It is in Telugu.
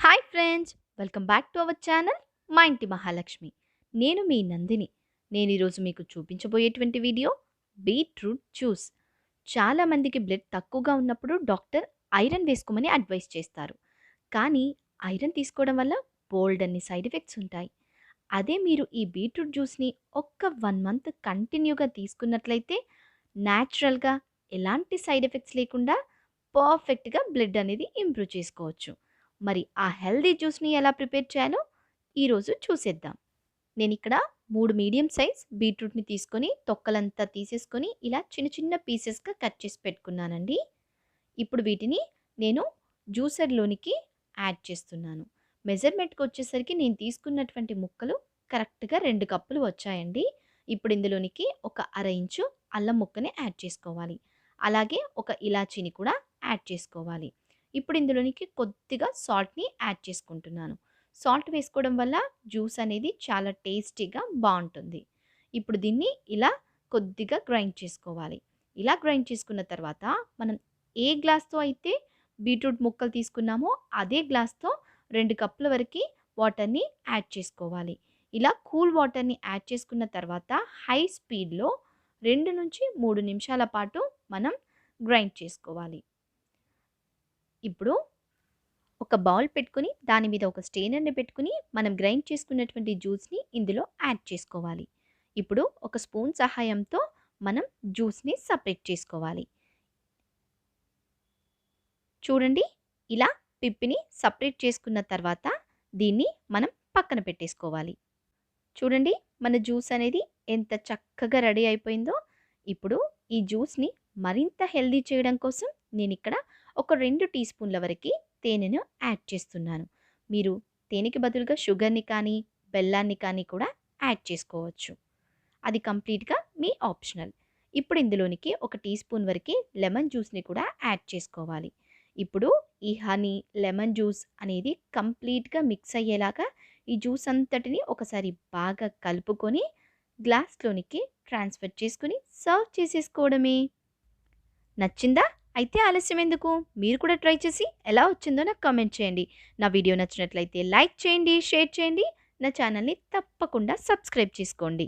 Hi friends, welcome back to our channel మా ఇంటి మహాలక్ష్మి. నేను మీ నందిని. నేను ఈరోజు మీకు చూపించబోయేటువంటి వీడియో బీట్రూట్ జ్యూస్. చాలామందికి బ్లడ్ తక్కువగా ఉన్నప్పుడు డాక్టర్ ఐరన్ వేసుకోమని అడ్వైస్ చేస్తారు. కానీ ఐరన్ తీసుకోవడం వల్ల బోల్డ్ అన్ని సైడ్ ఎఫెక్ట్స్ ఉంటాయి. అదే మీరు ఈ బీట్రూట్ జ్యూస్ని ఒక్క 1 మంత్ కంటిన్యూగా తీసుకున్నట్లయితే న్యాచురల్గా ఎలాంటి సైడ్ ఎఫెక్ట్స్ లేకుండా పర్ఫెక్ట్గా బ్లడ్ అనేది ఇంప్రూవ్ చేసుకోవచ్చు. మరి ఆ హెల్దీ జ్యూస్ని ఎలా ప్రిపేర్ చేయాలో ఈరోజు చూసేద్దాం. నేను ఇక్కడ 3 మీడియం సైజ్ బీట్రూట్ని తీసుకొని తొక్కలంతా తీసేసుకొని ఇలా చిన్న చిన్న పీసెస్గా కట్ చేసి పెట్టుకున్నానండి. ఇప్పుడు వీటిని నేను జ్యూసర్లోనికి యాడ్ చేస్తున్నాను. మెజర్మెంట్కి వచ్చేసరికి నేను తీసుకున్నటువంటి ముక్కలు కరెక్ట్గా 2 కప్పులు వచ్చాయండి. ఇప్పుడు ఇందులోనికి ఒక అర ఇంచు అల్లం ముక్కని యాడ్ చేసుకోవాలి. అలాగే ఒక ఇలాచీని కూడా యాడ్ చేసుకోవాలి. ఇప్పుడు ఇందులోనికి కొద్దిగా సాల్ట్ని యాడ్ చేసుకుంటున్నాను. సాల్ట్ వేసుకోవడం వల్ల జ్యూస్ అనేది చాలా టేస్టీగా బాగుంటుంది. ఇప్పుడు దీన్ని ఇలా కొద్దిగా గ్రైండ్ చేసుకోవాలి. ఇలా గ్రైండ్ చేసుకున్న తర్వాత మనం ఏ గ్లాస్తో అయితే బీట్రూట్ ముక్కలు తీసుకున్నామో అదే గ్లాస్తో 2 కప్పుల వరకు వాటర్ని యాడ్ చేసుకోవాలి. ఇలా కూల్ వాటర్ని యాడ్ చేసుకున్న తర్వాత హై స్పీడ్లో 2 నుంచి 3 నిమిషాల పాటు మనం గ్రైండ్ చేసుకోవాలి. ఇప్పుడు ఒక బౌల్ పెట్టుకొని దాని మీద ఒక స్టెయినర్ని పెట్టుకుని మనం గ్రైండ్ చేసుకున్నటువంటి జ్యూస్ని ఇందులో యాడ్ చేసుకోవాలి. ఇప్పుడు ఒక స్పూన్ సహాయంతో మనం జ్యూస్ని సపరేట్ చేసుకోవాలి. చూడండి, ఇలా పిప్పిని సపరేట్ చేసుకున్న తర్వాత దీన్ని మనం పక్కన పెట్టేసుకోవాలి. చూడండి, మన జ్యూస్ అనేది ఎంత చక్కగా రెడీ అయిపోయిందో. ఇప్పుడు ఈ జ్యూస్ని మరింత హెల్దీ చేయడం కోసం నేను ఇక్కడ ఒక 2 టీ స్పూన్ల వరకు తేనెను యాడ్ చేస్తున్నాను. మీరు తేనెకి బదులుగా షుగర్ని కానీ బెల్లాన్ని కానీ కూడా యాడ్ చేసుకోవచ్చు. అది కంప్లీట్గా మీ ఆప్షనల్. ఇప్పుడు ఇందులోనికి ఒక టీ స్పూన్ వరకు లెమన్ జ్యూస్ని కూడా యాడ్ చేసుకోవాలి. ఇప్పుడు ఈ హనీ లెమన్ జ్యూస్ అనేది కంప్లీట్గా మిక్స్ అయ్యేలాగా ఈ జ్యూస్ అంతటిని ఒకసారి బాగా కలుపుకొని గ్లాస్లోనికి ట్రాన్స్ఫర్ చేసుకుని సర్వ్ చేసేసుకోవడమే. నచ్చిందా? అయితే ఆలస్యం ఎందుకు? మీరు కూడా ట్రై చేసి ఎలా వచ్చిందో నాకు కామెంట్ చేయండి. నా వీడియో నచ్చినట్లయితే లైక్ చేయండి, షేర్ చేయండి. నా ఛానల్ని తప్పకుండా సబ్స్క్రైబ్ చేసుకోండి.